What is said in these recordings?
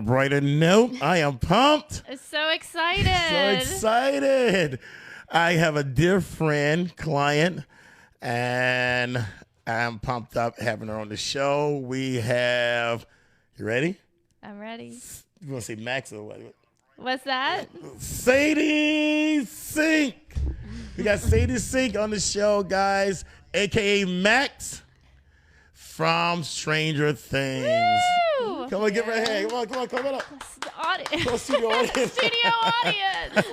brighter note. I am pumped. So excited. So excited. I have a dear friend, client, and I'm pumped up having her on the show. We have, you ready? I'm ready. You want to say Max or what? What's that? Sadie Sink. We got Sadie Sink on the show, guys, a.k.a. Max from Stranger Things. Woo! Come on, give her a hand. Come on up. The audience. Come on, studio audience. Studio audience.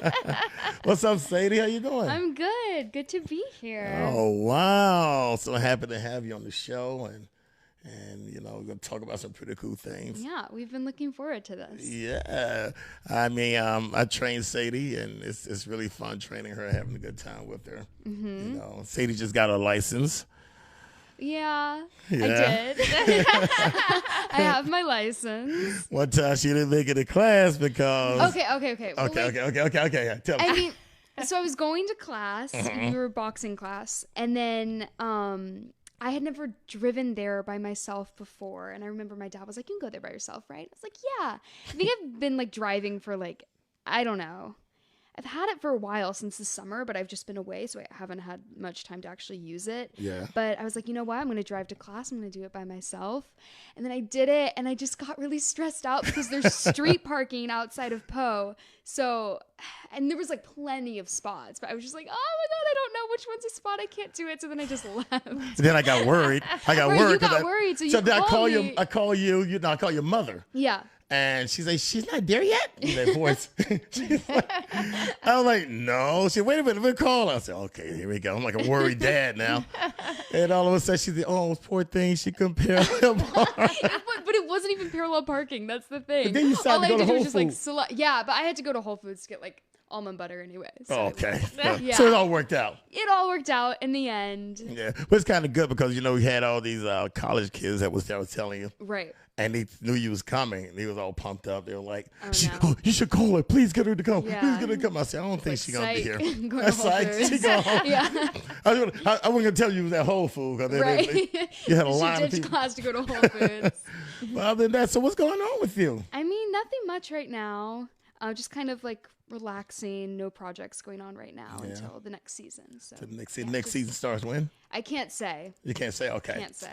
What's up, Sadie? How you doing? I'm good. Good to be here. Oh, wow. So happy to have you on the show. And you know, we're going to talk about some pretty cool things. Yeah, we've been looking forward to this. Yeah. I mean, I trained Sadie, and it's really fun training her, having a good time with her. Mm-hmm. You know, Sadie just got her license. Yeah, Yeah. I did. I have my license. One time she didn't make it to class because... Okay. Well, Okay. Tell me. I mean, so I was going to class. We were boxing class. And then I had never driven there by myself before. And I remember my dad was like, you can go there by yourself, right? I was like, yeah. I think I've been like driving for like, I don't know. I've had it for a while since the summer, but I've just been away, so I haven't had much time to actually use it. Yeah. But I was like, you know what? I'm going to drive to class. I'm going to do it by myself. And then I did it, and I just got really stressed out because there's street parking outside of Poe. So, and there was like plenty of spots, but I was just like, oh my God, I don't know which one's a spot. I can't do it. So then I just left. Then I got worried. Right, you got worried, so you then called me. I call your mother. Yeah. And she's like, she's not there yet? That voice. I was like, no. She said, wait a minute, let me call her. I said, okay, here we go. I'm like a worried dad now. And all of a sudden, she's like, oh, poor thing. She couldn't parallel park. But it wasn't even parallel parking. That's the thing. But then you decided All I to go had to to do Whole was just like, Foods. yeah, but I had to go to Whole Foods to get like almond butter anyway. So Okay. Yeah. So it all worked out. It all worked out in the end. Yeah. But it's kind of good because, you know, we had all these college kids that was telling you. Right. And they knew you was coming. And they was all pumped up. They were like, no. you should call her. Please get her to come. Yeah. Please get her to come. I said, I don't think she's going to be here. Going to That's Whole like, Foods. she going home. Yeah. I wasn't going to tell you it was at Whole Foods. Right. You had a She line of ditched people. class to go to Whole Foods. Well, other than that, so what's going on with you? I mean, nothing much right now. Just kind of like relaxing. No projects going on right now until the next season. So The next season starts when? I can't say. You can't say? Okay. Can't say.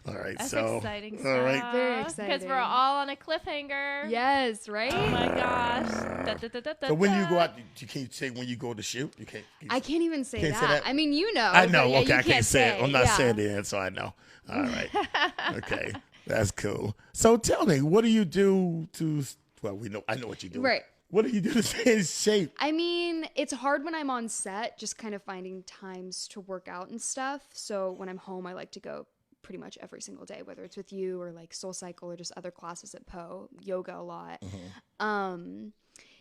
All right. That's so, exciting all right. stuff. Very Because exciting. we're all on a cliffhanger. Yes, right? Oh my gosh. So when you go out, you can't say when you go to shoot? You can't. I can't even say Can't that. say that? I mean, you know. I know. but yeah, Okay, you I can't say it. I'm not yeah. saying the answer. I know. All right. Okay. That's cool. So tell me, what do you do to, well, I know what you do. Right. What do you do to stay in shape? I mean, it's hard when I'm on set, just kind of finding times to work out and stuff. So when I'm home, I like to go pretty much every single day, whether it's with you or like Soul Cycle or just other classes at Poe, yoga a lot.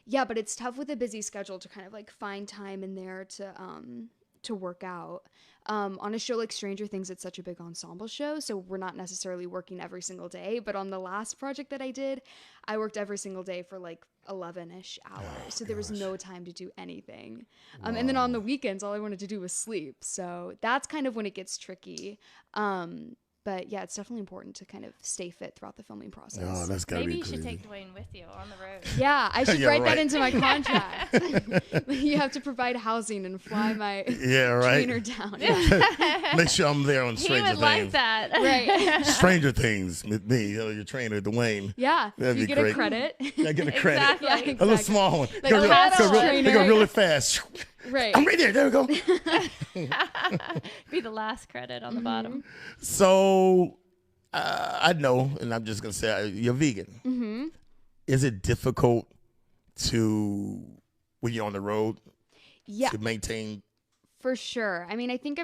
Yeah, but it's tough with a busy schedule to kind of like find time in there to work out. On a show like Stranger Things, it's such a big ensemble show, so we're not necessarily working every single day. But on the last project that I did, I worked every single day for like 11-ish hours. So there was no time to do anything. And then on the weekends, all I wanted to do was sleep. So that's kind of when it gets tricky. But yeah, it's definitely important to kind of stay fit throughout the filming process. Oh, that's gotta Maybe be you should crazy. take Dwayne with you on the road. Yeah, I should Yeah, write right. that into my contract. You have to provide housing and fly my Yeah, right. trainer down. Yeah. Make sure I'm there on He Stranger would like Things. that. Right. Stranger Things with me, your trainer, Dwayne. Yeah. That'd you be get great. a credit. I get a credit. Exactly. Yeah, A little exactly. small one. Like a little They go trainer. really fast. Right. I'm right there. There we go. Be the last credit on the bottom. So I know, and I'm just gonna say you're vegan. Mm-hmm. Is it difficult to when you're on the road Yeah, to maintain? for sure. I mean, I think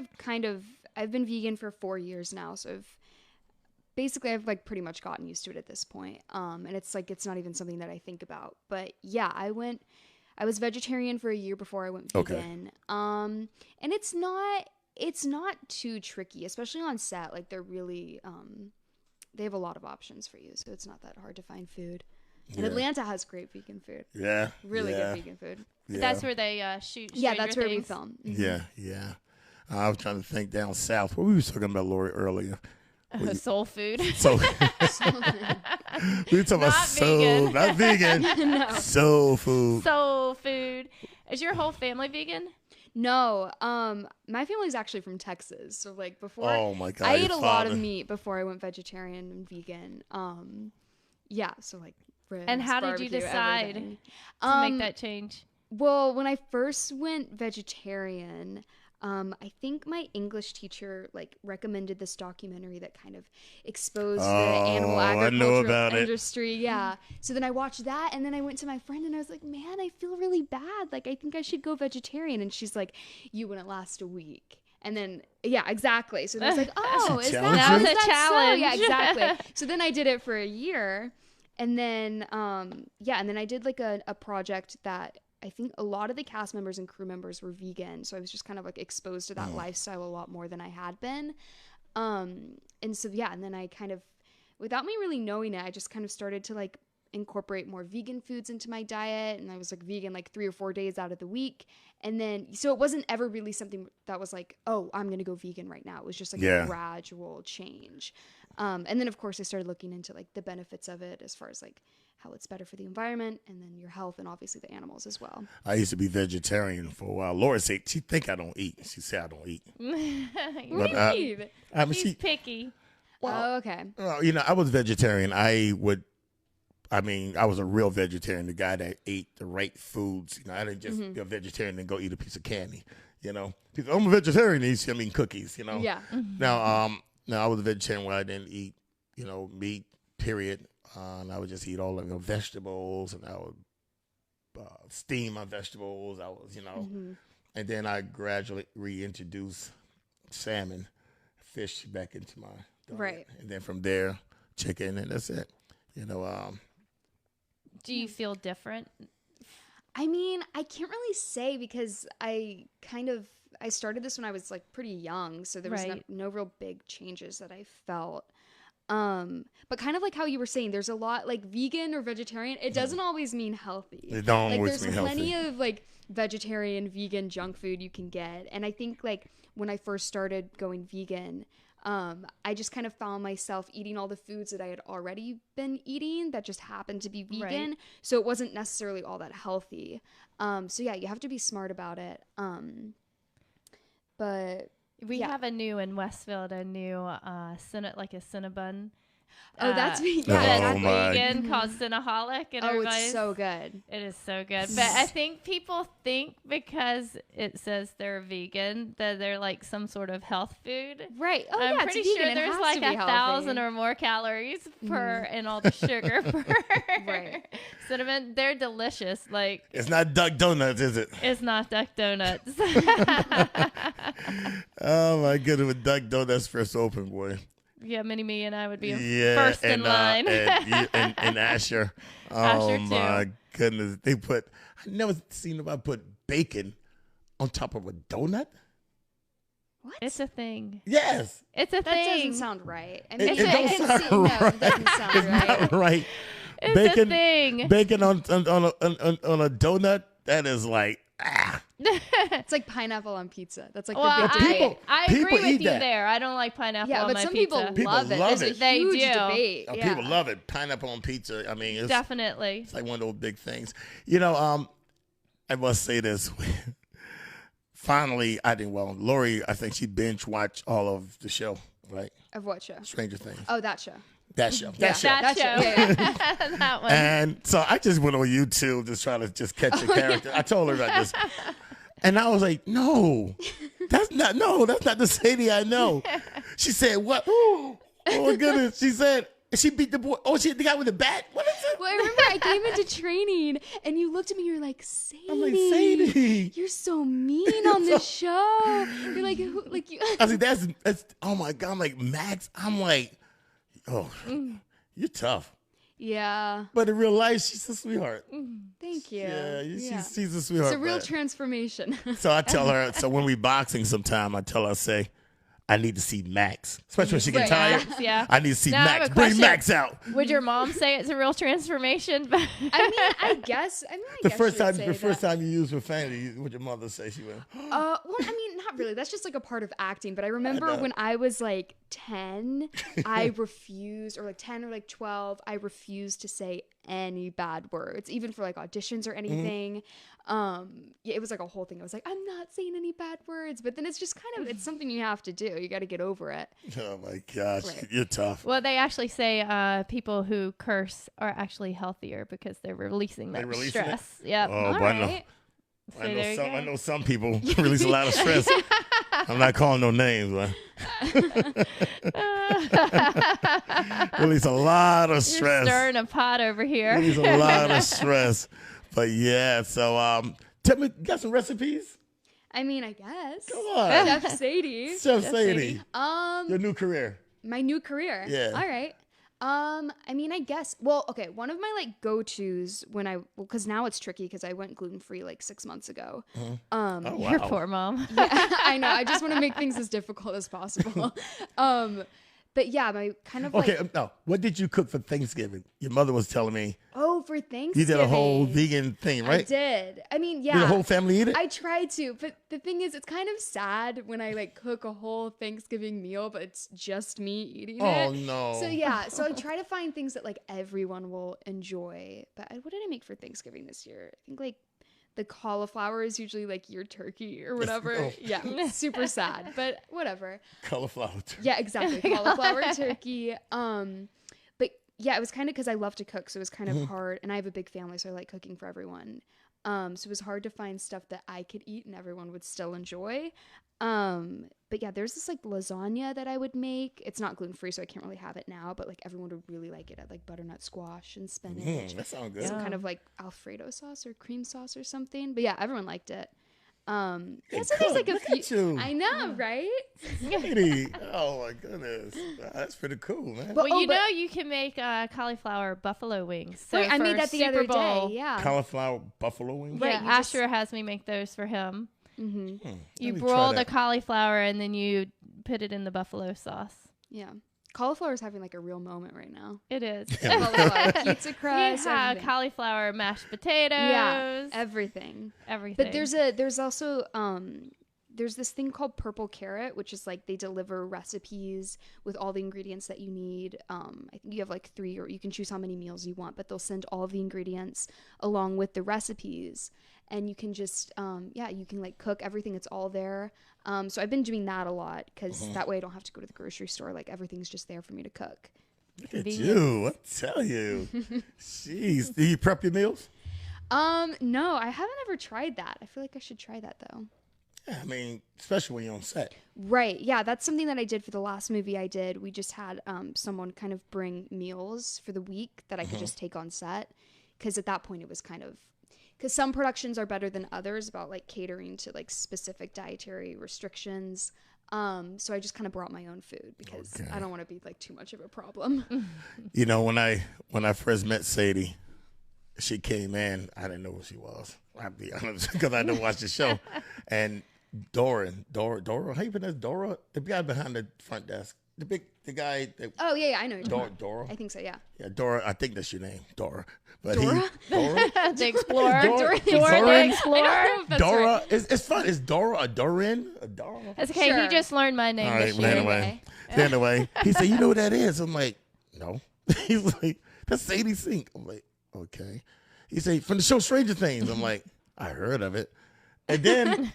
I've been vegan for 4 years now, so I've like pretty much gotten used to it at this point. And it's like, it's not even something that I think about, but yeah, I was vegetarian for a year before I went vegan. And it's not too tricky, especially on set. Like they're really, they have a lot of options for you, so it's not that hard to find food. And Atlanta has great vegan food. Yeah. Really yeah, good vegan food. Yeah. That's where they shoot. Yeah, Stranger that's where we Things. film. Yeah. I was trying to think down south. What we were talking about, Lori, earlier. Soul food. So we talking about Not soul, vegan. not vegan. No. Soul food. Soul food. Is your whole family vegan? No, my family's actually from Texas, so like before Oh my God! I your ate a lot of father. meat before I went vegetarian and vegan. Yeah, so like ribs, And how did you barbecue, decide everything. to make that change? Well, when I first went vegetarian, I think my English teacher like recommended this documentary that kind of exposed the animal I know agricultural about it. industry. Yeah. So then I watched that, and then I went to my friend and I was like, "Man, I feel really bad. Like, I think I should go vegetarian." And she's like, "You wouldn't last a week." And then, yeah, exactly. So then I was like, "Oh, is that, challenge. That was is a that so?" challenge. Yeah, exactly. So then I did it for a year, and then, yeah, and then I did like a project that I think a lot of the cast members and crew members were vegan, so I was just kind of like exposed to that lifestyle a lot more than I had been. And so yeah, and then I kind of, without me really knowing it, I just kind of started to like incorporate more vegan foods into my diet, and I was like vegan like 3 or 4 days out of the week. And then so it wasn't ever really something that was like, oh, I'm gonna go vegan right now. It was just like a gradual change. And then of course I started looking into like the benefits of it as far as like how it's better for the environment and then your health and obviously the animals as well. I used to be vegetarian for a while. Laura said she think I don't eat. She said I don't eat. What But, do you mean? I mean, She's picky. Oh, okay. well, you know, I was vegetarian. I was a real vegetarian, the guy that ate the right foods. You know, I didn't just be a vegetarian and go eat a piece of candy. You know, people, I'm a vegetarian. I mean, cookies. You know. Yeah. Now, I was a vegetarian where I didn't eat, you know, meat. Period. And I would just eat all of the vegetables, and I would steam my vegetables. I was, you know, and then I gradually reintroduced salmon, fish back into my diet. Right. And then from there, chicken, and that's it. You know, Do you feel different? I mean, I can't really say because I started this when I was like pretty young, so there was Right. no real big changes that I felt. But kind of like how you were saying, there's a lot like vegan or vegetarian. It doesn't always mean healthy. It don't like always there's mean plenty healthy. of like vegetarian, vegan junk food you can get. And I think like when I first started going vegan, I just kind of found myself eating all the foods that I had already been eating that just happened to be vegan. Right. So it wasn't necessarily all that healthy. So yeah, you have to be smart about it. But We yeah. have a new in Westfield, a new like a Cinnabon. Oh, that's me. Oh, Yeah, that's exactly. my. vegan called Cinnaholic, and Oh, everybody's it's so good. It is so good. But I think people think because it says they're vegan that they're like some sort of health food. Right. Oh, I'm yeah, pretty it's vegan. sure It there's has like to be 1,000 healthy. or more calories per and all the sugar per Right. cinnamon. They're delicious. Like It's not Duck Donuts, is it? it's not duck donuts. Oh my goodness, with Duck Donuts first open, boy. Yeah, Mini Me and I would be Yeah, first in and, line. and Asher. Oh Asher, too. my goodness, I never seen nobody put bacon on top of a donut. What? It's a thing. Yes, It's a That thing. doesn't sound right. I It- mean, it don't I can sound see, no, right. it doesn't sound right. right. It's Bacon, a thing. bacon on a donut. That is like It's like pineapple on pizza. That's like Well, the big debate. I people agree with eat you that. there. I don't like pineapple Yeah, on but my some pizza. people People love it. love There's it. a They huge do. debate. Yeah. people love it. Pineapple on pizza. I mean, it's Definitely. It's like one of those big things. You know, I must say this. Finally, Lori, I think she binge watched all of the show, right? Of what show? Stranger Things. Oh, that show. That show. Yeah. That show. That show. Yeah. That one. And so I just went on YouTube just trying to just catch a character. I told her about this. And I was like, no, that's not the Sadie I know. She said, what? Oh my goodness. She said, she beat the boy. Oh, the guy with the bat? What is it? Well, I remember I came into training and you looked at me. You're like, Sadie. I'm like, Sadie. You're so mean on this show. You're like, who, like you. I was like, that's, oh my God. I'm like, Max. I'm like, oh, you're tough. Yeah. But in real life, she's a sweetheart. Thank you. Yeah, Yeah. she's a sweetheart. It's a real but- transformation. So I tell her, so when we boxing sometime, I tell her, I say, I need to see Max. Especially when she get Right. tired. Yeah. I need to see Now I have Max. a Bring question. Max out. Would your mom say it's a real transformation? I mean, I guess. I The guess first she would time say the first that. time you used profanity, what your mother say? She went, Well, I mean, not not really. That's just like a part of acting. But I remember when I was like 10, I refused, or like 10 or like 12, I refused to say any bad words, even for like auditions or anything. Yeah, it was like a whole thing. I was like, I'm not saying any bad words. But then it's just kind of, it's something you have to do. You got to get over it. Oh my gosh, Right. you're tough. Well, they actually say people who curse are actually healthier because they're releasing that releasing it? stress. Yep. Oh, All but I know, right. So there you go. I know some people release a lot of stress. I'm not calling no names, but release a lot of You're stress. stirring a pot over here. Release a lot of stress. But yeah, so tell me, you got some recipes? I mean, I guess. Come on. Chef Sadie. Chef Sadie. Um, Your new career. My new career. Yeah. All right. I mean, I guess. Well, okay. One of my like go-tos because now it's tricky because I went gluten-free like 6 months ago. Oh, wow. Your poor mom. Yeah, I know. I just want to make things as difficult as possible. But yeah, my kind of Okay, like. no. What did you cook for Thanksgiving? Your mother was telling me Oh, for Thanksgiving. you did a whole vegan thing, right? I did. I mean, yeah. Did the whole family eat it? I tried to, but the thing is, it's kind of sad when I like cook a whole Thanksgiving meal, but it's just me eating it. Oh, no. So yeah, so I try to find things that like everyone will enjoy. But what did I make for Thanksgiving this year? I think like the cauliflower is usually like your turkey or whatever. Oh. Yeah, it's super sad, but whatever. Cauliflower. Yeah, exactly. Cauliflower turkey. But yeah, it was kind of because I love to cook, so it was kind of hard. And I have a big family, so I like cooking for everyone. So it was hard to find stuff that I could eat and everyone would still enjoy. But yeah, there's this like lasagna that I would make. It's not gluten free, so I can't really have it now. But like everyone would really like it. I had like butternut squash and spinach, That sounds good. some kind of like Alfredo sauce or cream sauce or something. But yeah, everyone liked it. Yeah, Hey, so there's cook. like a Look few. at you. I know, right? Lady. Oh my goodness. That's pretty cool, man. But- Well, you but- know you can make cauliflower buffalo wings. So Right, I for made that the Super other Bowl, day. Yeah. Cauliflower buffalo wings? Right, Yeah, you just- Asher has me make those for him. Mm-hmm. You Let me try broil the that. cauliflower and then you put it in the buffalo sauce. Yeah. Cauliflower is having like a real moment right now. It is. Cauliflower pizza You crust. have everything. cauliflower mashed potatoes. Yeah, everything. everything. But there's also there's this thing called Purple Carrot, which is like they deliver recipes with all the ingredients that you need. I think you have like 3, or you can choose how many meals you want, but they'll send all of the ingredients along with the recipes, and you can just you can like cook everything. It's all there. So I've been doing that a lot because that way I don't have to go to the grocery store. Like everything's just there for me to cook. Look at you. I tell you. Jeez. Do you prep your meals? No, I haven't ever tried that. I feel like I should try that though. Yeah, I mean, especially when you're on set. Right. Yeah, that's something that I did for the last movie I did. We just had someone kind of bring meals for the week that I could just take on set. Because at that point it was kind of... Because some productions are better than others about like catering to like specific dietary restrictions. So I just kind of brought my own food because I don't want to be like too much of a problem. You know, when I first met Sadie, she came in. I didn't know who she was. I'll be honest, because I didn't watch the show. And Dora, how you pronounce Dora? The guy behind the front desk, the guy. That, Oh yeah, I know. You're talking about. Dora. I think so. Yeah. Yeah, Dora. I think that's your name, Dora. But Dora? Dora. the Explorer. Dora- Dora Dora- the Explorer. That's Dora. right. It's fun. Is Dora a Dorin? A Dora? That's okay. Sure. He just learned my name All right. this Well, year. anyway, he said, "You know what that is?" I'm like, "No." He's like, "That's Sadie Sink." I'm like, "Okay." He said, "From the show Stranger Things." I'm like, "I heard of it," and then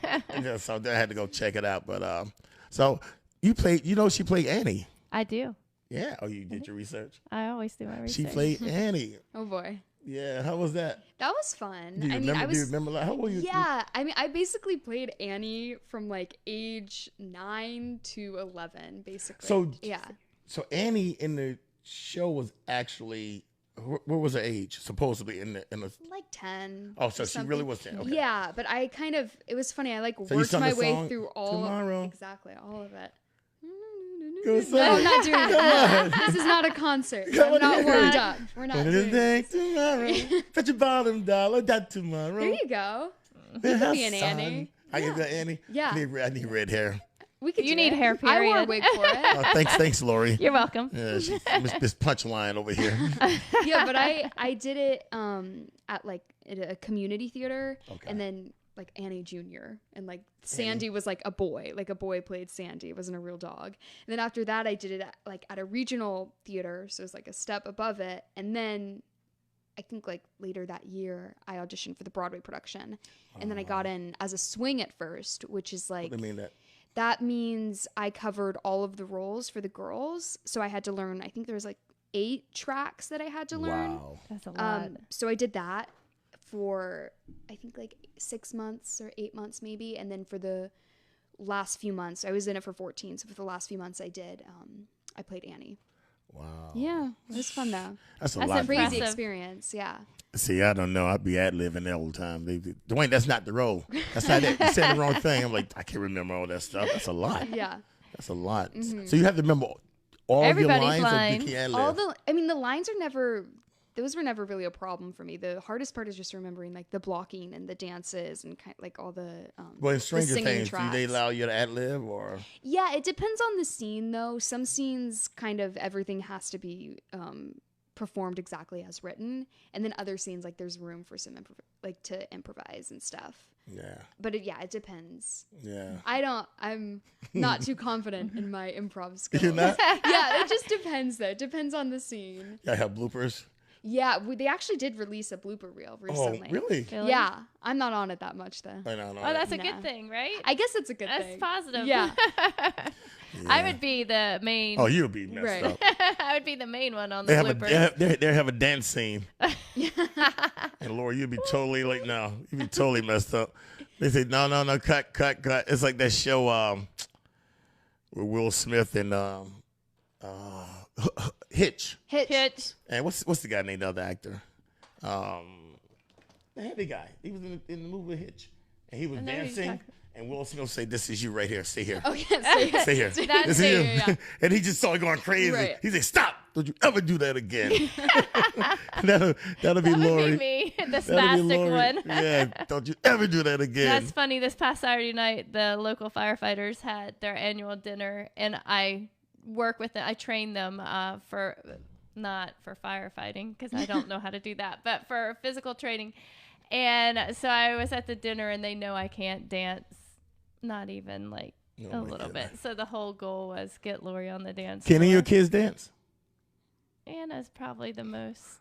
so I had to go check it out. But so you played. You know, she played Annie. I do. Yeah. Oh, you did your research. I always do my research. She played Annie. Oh boy. Yeah. How was that? That was fun. Do you I mean, remember? I was. Do you remember? Like, how old were you? Yeah, I mean, I basically played Annie from like age 9 to 11, basically. So yeah, So Annie in the show was actually. What was her age? Supposedly in the. like 10. Oh, so or she really something. was 10. Okay. Yeah, but I kind of, it was funny. I like So you worked sung my the way song, through all Tomorrow. exactly all of it. Go No, sing I'm it. not doing Come that. on. This is not a concert. Come I'm on, not here. warmed up. We're not Gonna doing think this. tomorrow. Put your bottom dollar that tomorrow. There you go. You could be an Annie. I get that Annie. Yeah. I need red hair. We could You do need it. hair, I wore a period. wig for it. Oh, thanks, Lori. You're welcome. Yeah, she's Miss Punchline over here. Yeah, but I did it at like at a community theater, Okay. and then like Annie Jr. and like Sandy was like a boy played Sandy. It wasn't a real dog. And then after that I did it at a regional theater, so it was like a step above it. And then I think like later that year I auditioned for the Broadway production, and then I got in as a swing at first, which is like, What do you mean that? that means I covered all of the roles for the girls. So I had to learn, I think there was like 8 tracks that I had to learn. Wow. That's a lot. So I did that for I think like 6 months or 8 months maybe, and then for the last few months I was in it for 14. So for the last few months I did I played Annie. Wow. Yeah, it was fun though. That's a That's lot. impressive. Crazy experience. Yeah. See, I don't know. I'd be ad-libbing the whole time. Dwayne, that's not the role. That's not it. You said the wrong thing. I'm like, I can't remember all that stuff. That's a lot. Yeah. That's a lot. So you have to remember all Everybody's your lines. line. Or you can't All live? the lines are never, those were never really a problem for me. The hardest part is just remembering like the blocking and the dances and kind like all the Well, in the Stranger singing Things, tracks. do they allow you to ad-lib or? Yeah, it depends on the scene though. Some scenes kind of everything has to be performed exactly as written, and then other scenes like there's room for some to improvise and stuff. Yeah. But it depends. Yeah. I'm not too confident in my improv skills. You're not? Yeah, it just depends though. It depends on the scene. I have bloopers. Yeah, they actually did release a blooper reel recently. Oh, really? Really? Yeah, I'm not on it that much though. I know. Oh, that's a Nah. good thing, right? I guess it's a good That's thing. positive. Yeah. I would be the main. Oh, you'll be messed Right. up. I would be the main one on They the have, bloopers. they have a dance scene. And Laura, you'd be totally like, no, you'd be totally messed up. They say, no, cut. It's like that show with Will Smith and Hitch. Hitch. And what's the guy named the other actor? The heavy guy. He was in the movie with Hitch. And he was I know who you're dancing. talking- And Will Smith say, this is you right here. Stay here. Oh yeah, Stay here. That's This is it, you. yeah. And he just started going crazy. Right. He said, stop. Don't you ever do that again. that'll be That Lori. would be me, the That'll be spastic Lori. one. Yeah, don't you ever do that again. That's funny. This past Saturday night, the local firefighters had their annual dinner, and I work with them. I train them for not for firefighting because I don't know how to do that, but for physical training. And so I was at the dinner, and they know I can't dance, not even like Oh a my little goodness. bit. So the whole goal was get Lori on the dance Can any of floor. your kids dance? Anna's probably the most.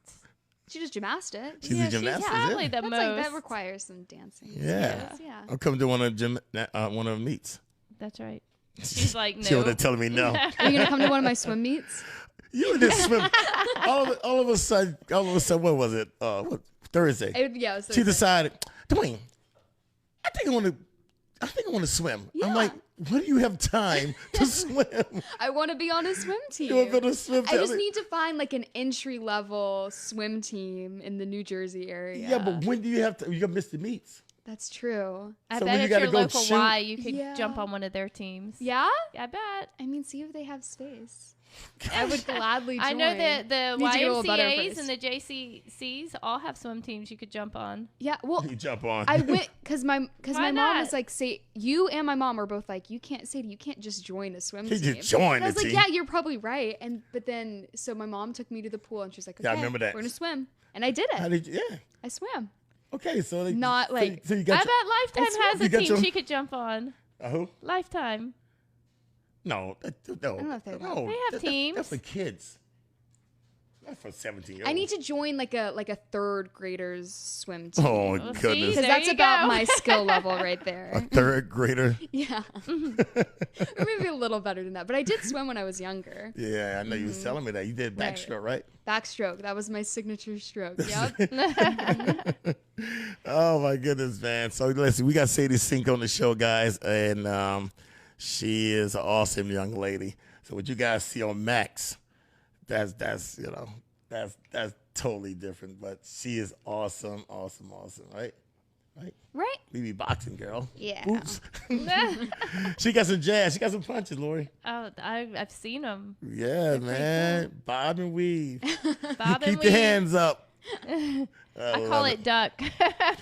she does gymnastics. She's a gymnast, is it? probably the That's most. like that requires some dancing. Yeah. Yeah. I'll come to one of the meets. That's right. She's like, She would no. have telling me no. Are you gonna come to one of my swim meets? You would just swim. all of a sudden, what was it? Thursday. Yeah. It was She Thursday. decided, Dwayne, I think I want to swim. Yeah. I'm like, when do you have time to swim? I want to be on a swim team. You want to go to swim I team? just need to find like an entry level swim team in the New Jersey area. Yeah, but when do you have to? You got to miss the meets. That's true. I So bet when you if gotta you're go local shoot- Y, you could Yeah. jump on one of their teams. Yeah? I bet. I mean, see if they have space. I would gladly join. I know that the Need to get a little better YMCA's first. and the JCCs all have swim teams you could jump on. Yeah, well, You jump on. I went because my Why mom not? was like, "Say you and my mom are both like, you can't just join a swim You team." just join And I was the like, team. "Yeah, you're probably right." But then so my mom took me to the pool and she's like, "Okay, Yeah, I remember that. we're gonna swim," and I did it. How did you? Yeah. I swam. Okay, so they, Not like- so you I got bet Lifetime It's- has you a got team your- she could jump on. who? Lifetime. No, no. I don't know if they have- no, They have teams. That's for kids. Not for 17-year-olds. I need to join like a third graders swim team. Oh Well, see? goodness! because There that's you about go. my skill level right A there. third grader. Yeah, or maybe a little better than that. But I did swim when I was younger. Yeah, I know you was telling me that. You did Right. backstroke, right? Backstroke, that was my signature stroke. Yep. Oh my goodness, man! So listen, we got Sadie Sink on the show, guys, and she is an awesome young lady. So what you guys see on Max, that's totally different. But she is awesome, right? Right? BB boxing girl. Yeah. Oops. She got some jazz. She got some punches, Lori. Oh, I've seen them. Yeah, man. Bob and weave. Bob and Keep your weave. hands up. I call love it duck.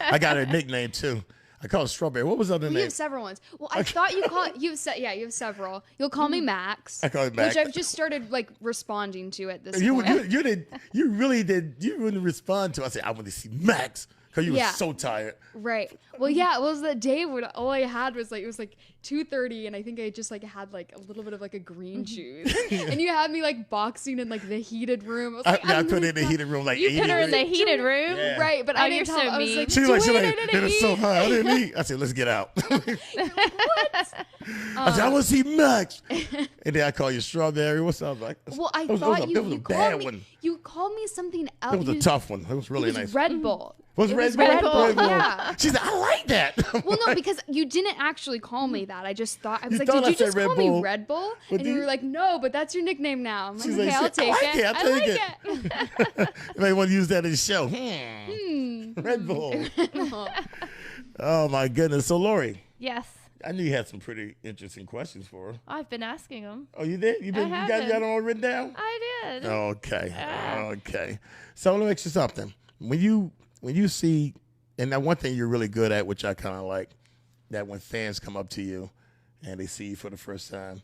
I got a nickname too. I call it Strawberry. What was the other You name? have several ones. Well, I thought you have several. You'll call me Max. I call it Max. Which I've just started like responding to at this You point. really did. You really respond to. I said, I want to see Max Because you were Yeah. so tired. Right. Well, yeah, it was that day when all I had was like, it was like 2:30, and I think I just like had like a little bit of like a green juice. And you had me like boxing in like the heated room. I was like, I I'm put gonna it in the go- heated room like You 80 put her in the degrees. heated room. Yeah. Right, but Oh, I you're didn't tell. so I was mean. like, She was like, "Do it, I it didn't was so eat." hot. I didn't eat. I said, let's get out. I said, I want to see much. And then I called you Strawberry. What's up? Like, Well, I it was, thought it was you, a you bad called me. one. You called me something else. It was a tough one. It was really It was nice. Red Bull. Was It Red was Bull? Red Bull, Red Bull. yeah. She said, I like that. Well, no, because you didn't actually call me that. I just thought I was You like, thought "Did I you said just Red call Bull. me Red Bull?" But And you you- were like, "No, but that's your nickname now." I'm like, She's "Okay, like, I'll "Shit, I take like it. it, I'll I take like it." You may want to use that in the show. Red Bull. Oh, my goodness. So, Lori, Yes. I knew you had some pretty interesting questions for her. I've been asking them. Oh, you did? You got have that been. all written down? I did. Okay. Okay. So let me ask you something. When you see, and that one thing you're really good at, which I kind of like, that when fans come up to you and they see you for the first time,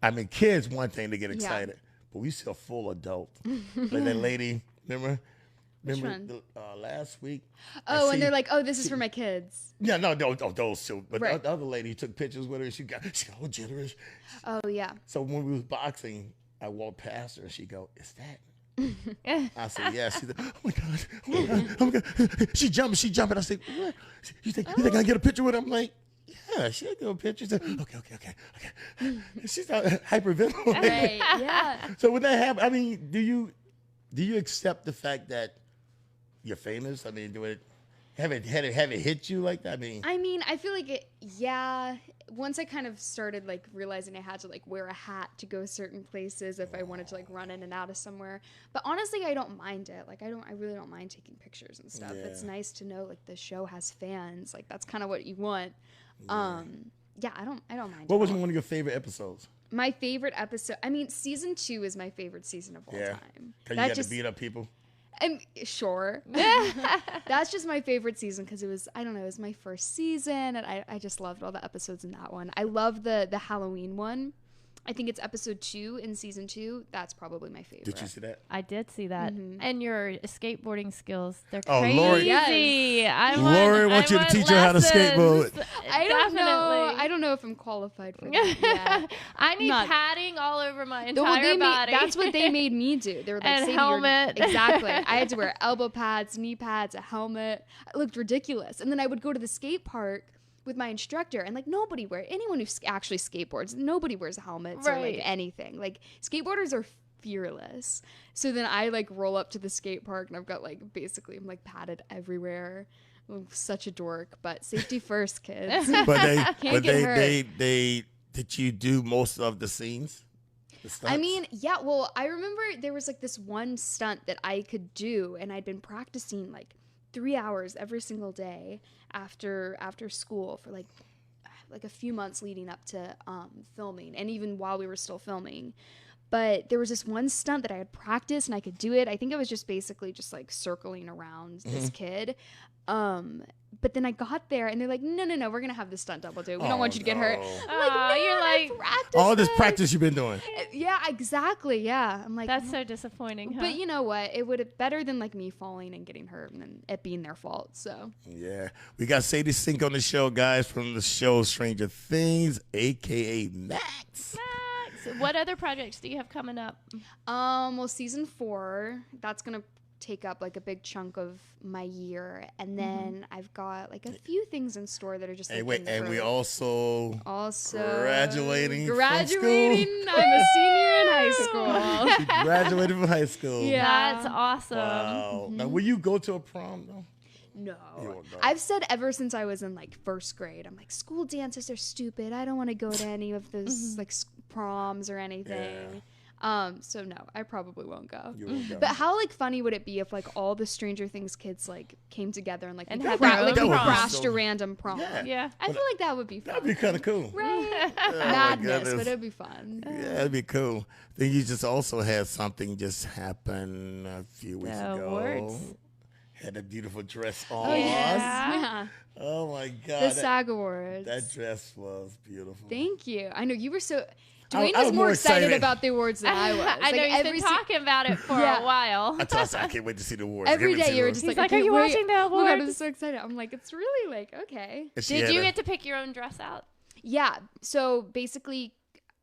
I mean, kids, one thing to get excited, but we see a full adult. Like that lady, remember? one? Last week? Oh, see- and they're like, "Oh, this is for my kids." Yeah, no, those two. But Right. the other lady took pictures with her. She got all generous. Oh yeah. So when we was boxing, I walked past her and she go, "Is that?" I said, "Yes." She said, "Oh my god, oh my god, oh my god." She jumping. I said, "What? You think I can get a picture with her?" I'm like, "Yeah, she'll get a picture." She said, "Okay." And she's hyperventilating. Right. Yeah. So when that happens, I mean, do you accept the fact that you're famous? I mean, have it hit you like that? I mean, I feel like it. Yeah. Once I kind of started like realizing I had to like wear a hat to go certain places if I wanted to like run in and out of somewhere. But honestly, I don't mind it. Like I really don't mind taking pictures and stuff. Yeah. It's nice to know like the show has fans. Like that's kind of what you want. Yeah, I don't mind. What it was all. one of your favorite episodes? My favorite episode? I mean, season 2 is my favorite season of all Yeah, time. because you got to beat up people. I'm sure. That's just my favorite season because it was, I don't know, it was my first season, and I just loved all the episodes in that one. I love the Halloween one. I think it's episode 2 in season 2. That's probably my favorite. Did you see that? I did see that. And your skateboarding skills, they're Oh, crazy. Lori. Yes. Lori wants you to teach her how to skateboard. I don't know. Definitely. I don't know if I'm qualified for that yet. I need Not- padding all over my Well, entire body. that's what they made me do. They were like, And "Sadie, you're-" helmet. Exactly. I had to wear elbow pads, knee pads, a helmet. I looked ridiculous. And then I would go to the skate park with my instructor, and like anyone who actually skateboards, nobody wears helmets or Right. like anything. Like skateboarders are fearless. So then I like roll up to the skate park, and I've got like basically I'm like padded everywhere. I'm such a dork, but safety first, kids. But get hurt. they did you do most of the scenes? The I stunts? mean, yeah, well, I remember there was like this one stunt that I could do, and I'd been practicing like 3 hours every single day after school for like a few months leading up to filming, and even while we were still filming. But there was this one stunt that I had practiced and I could do it. I think it was just basically just like circling around this kid. But then I got there and they're like, no, we're going to have this stunt double do. We don't want you to get hurt. no. I'm like, Aw, man, you're I like, practiced All this practice you've been doing. Yeah, exactly. Yeah. I'm like, That's so disappointing, huh? but you know what? It would have better than like me falling and getting hurt and then it being their fault. So Yeah. We got Sadie Sink on the show, guys, from the show Stranger Things, aka Max. Max, what other projects do you have coming up? well, season 4, that's gonna take up like a big chunk of my year, and then I've got like a few things in store that are just. Hey, like, wait, in and we growth. also graduating. from Graduating. school. I'm a senior in high school. She graduated from high school. Yeah. That's awesome. Wow. Now, will you go to a prom though? No. You won't go. I've said ever since I was in like first grade, I'm like, school dances are stupid. I don't want to go to any of those like proms or anything. So no, I probably won't go. You won't go. But how like funny would it be if like all the Stranger Things kids like came together and like And we had cra- their like own we prom. crashed a random prom? Yeah. Yeah. I feel like that would be fun. That'd be kind of cool. Right? Oh, my Madness, goodness. but it'd be fun. Yeah, that'd be cool. Then you just also had something just happen a few weeks The ago. awards. Had a beautiful dress on. Oh yes, Yeah. yeah. Oh my God. The SAG Awards. That dress was beautiful. Thank you. I know you were so. Dwayne I was was more more excited excited. about the awards than I was. I know he's been talking about it for Yeah. a while. I told her, I can't wait to see the awards. Every I can't wait to day see you were the just He's like, like, I "Are you can't wait." watching the Oh my God, I'm awards? so excited. I'm like, it's really like, okay. And she Did had you a- get to pick your own dress out? Yeah. So basically,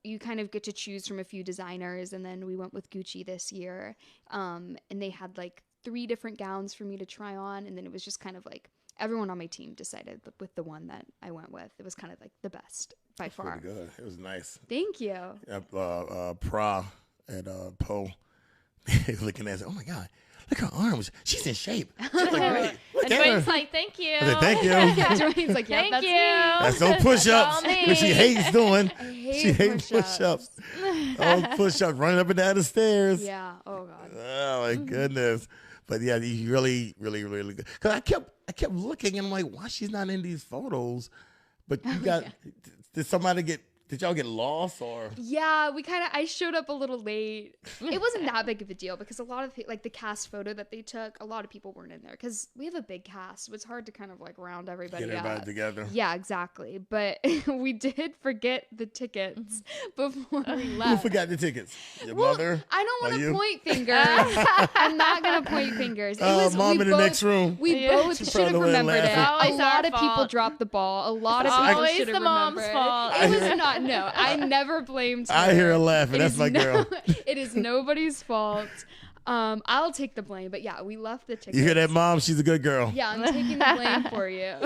you kind of get to choose from a few designers, and then we went with Gucci this year. And they had like 3 different gowns for me to try on, and then it was just kind of like everyone on my team decided with the one that I went with. It was kind of like the best by far. Pretty good. It was nice. Thank you. Pra and Poe looking at it. Oh my God, look at her arms. She's in shape. She look great. Look And at Dwayne's her. like, "Thank you." I said, thank you. Dwayne's like, yeah, Thank that's you. me. That's no push-ups, all me. which she hates doing. I hate She hates push-ups. push-ups. Oh, push-ups, running up and down the stairs. Yeah. Oh God. Oh my goodness. But yeah, he's really, really, really good. Cause I kept looking and I'm like, why she's not in these photos? But you got, did y'all get lost or? Yeah, I showed up a little late. It wasn't that big of a deal because a lot of, like, the cast photo that they took, a lot of people weren't in there because we have a big cast, so it's hard to kind of, like, round everybody Get everybody up. together. Yeah, exactly. But we did forget the tickets before we Who left. forgot the tickets? Your Well, mother? I don't Or want you? to point fingers. I'm not going to point fingers. It was, Mom we in the both, next room. We Yeah. both She should have probably went remembered it. laughing. A Always lot our of people fault. dropped the ball. A lot It's of people always should have the mom's remembered. fault. It was not. No, I never blamed her. I hear her laughing. It That's is my girl. It is nobody's fault. I'll take the blame, but yeah, we left the tickets. You hear that, Mom? She's a good girl. Yeah, I'm taking the blame for you.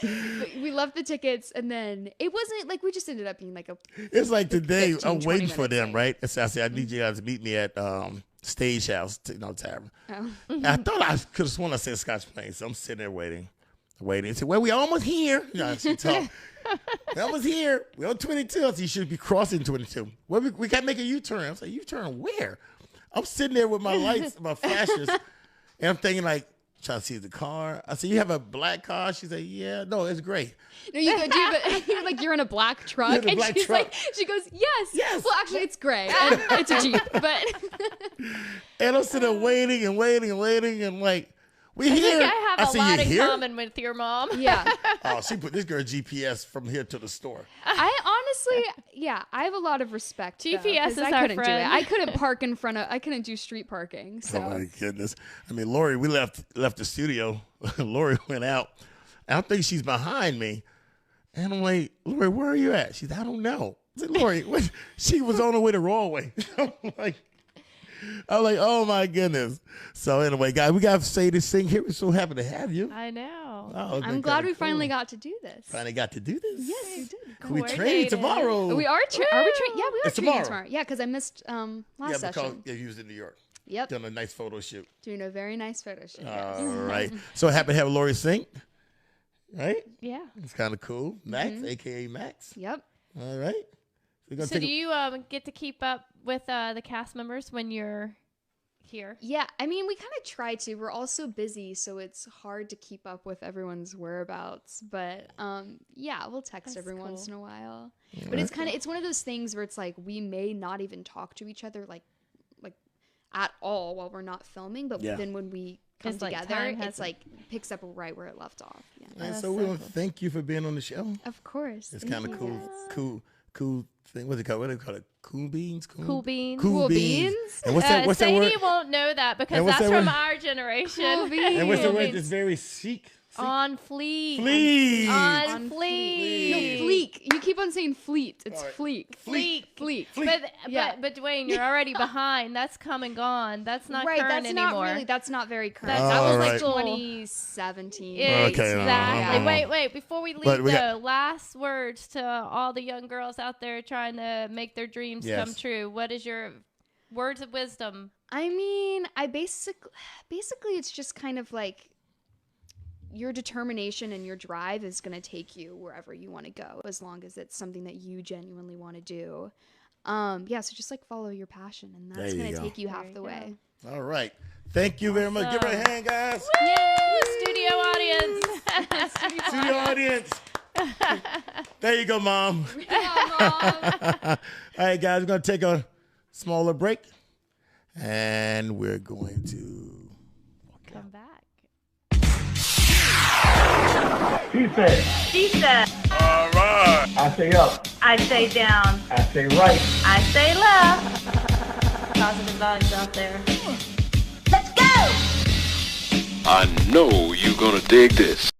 But we left the tickets, and then it wasn't like we just ended up being like a. It's like today, 15, I'm 20 waiting for minutes them, late. right? So I said, I need you guys to meet me at Stage House, Tavern. Oh. I thought I could have sworn I said Scotch Plains, so I'm sitting there waiting. I said, well, we almost here. You know, she talked. We almost here. We're on 22. I said, you should be crossing 22. Well, we got to make a U-turn. I was like, U-turn where? I'm sitting there with my lights, my flashers, and I'm thinking like, trying to see the car. I said, you have a black car? She said, yeah. No, it's gray. No, you go, dude, you're like, you're in a black truck. You're in a And black she's truck. like, she goes, yes. Yes. Well, actually, it's gray. And it's a Jeep. But And I'm sitting there waiting and waiting and waiting and like, we I here. think I have a said, lot you in here? common with your mom. yeah. Oh, she put this girl GPS from here to the store. I honestly, yeah, I have a lot of respect. though, GPS 'cause is I our couldn't do it. friend. I couldn't park in front of, I couldn't do street parking. So. Oh my goodness! I mean, Lori, we left the studio. Lori went out. I don't think she's behind me, and I'm like, Lori, where are you at? She's, I don't know. I said, Lori, what? She was on her way to Rawway. I'm like, oh my goodness. So anyway, guys, we got Sadie Sink here. We're so happy to have you. I know. Oh, I'm glad we finally got to do this. finally got to do this. Yes, we did. We train Coordinated. tomorrow. Are we training? Yeah, we are It's training tomorrow. tomorrow. Yeah, because I missed last Yeah, because session. you was in New York. Yep, Doing a nice photo shoot. doing a very nice photo shoot. All right. So happy to have Lori Sink. Right? Yeah. It's kind of cool. Max, aka Max. Yep. All right. We're gonna So take do you get to keep up with the cast members when you're here? Yeah, I mean, we kind of try to. We're all so busy, so it's hard to keep up with everyone's whereabouts. But yeah, we'll text That's every cool. once in a while. But it's kind of, it's one of those things where it's like we may not even talk to each other like at all while we're not filming. But Yeah. then when we come It's like together, time it's hasn't- like picks up right where it left off. Yeah. And that's so we so want to thank you for being on the show. Of course. It's Thank kind of you cool, guys. cool thing. What's it called? What do they call it? Cool beans? Cool beans. Cool beans? And what's that? What's that Sadie word? won't know that because And what's that's that from word? our generation. Cool beans. And what's the Cool word beans. that's very chic? On fleek. Fleek. On On fleek. No, fleek. You keep on saying fleet. It's All right. fleek. Fleek. Fleek. But, Yeah. but Dwayne, you're already behind. That's come and gone. That's not Right, current that's anymore. not really, that's not very current. That's that was All like right. 2017. Okay, Exactly. no. Wait. Before we leave, But we though, got- last words to all the young girls out there trying to make their dreams Yes. come true. What is your words of wisdom? I mean, I basically it's just kind of like your determination and your drive is going to take you wherever you want to go as long as it's something that you genuinely want to do. Yeah, so just like follow your passion and that's There you going to go. take you There half you the go. way. All right. Thank you very much. Give her a hand, guys. Yay! Studio audience. Studio audience. There you go, Mom. All right, guys, we're going to take a smaller break. And we're going to... Come back. He said. She said. All right. I say up. I say down. I say right. I say left. Positive vibes out there. Let's go! I know you're gonna dig this.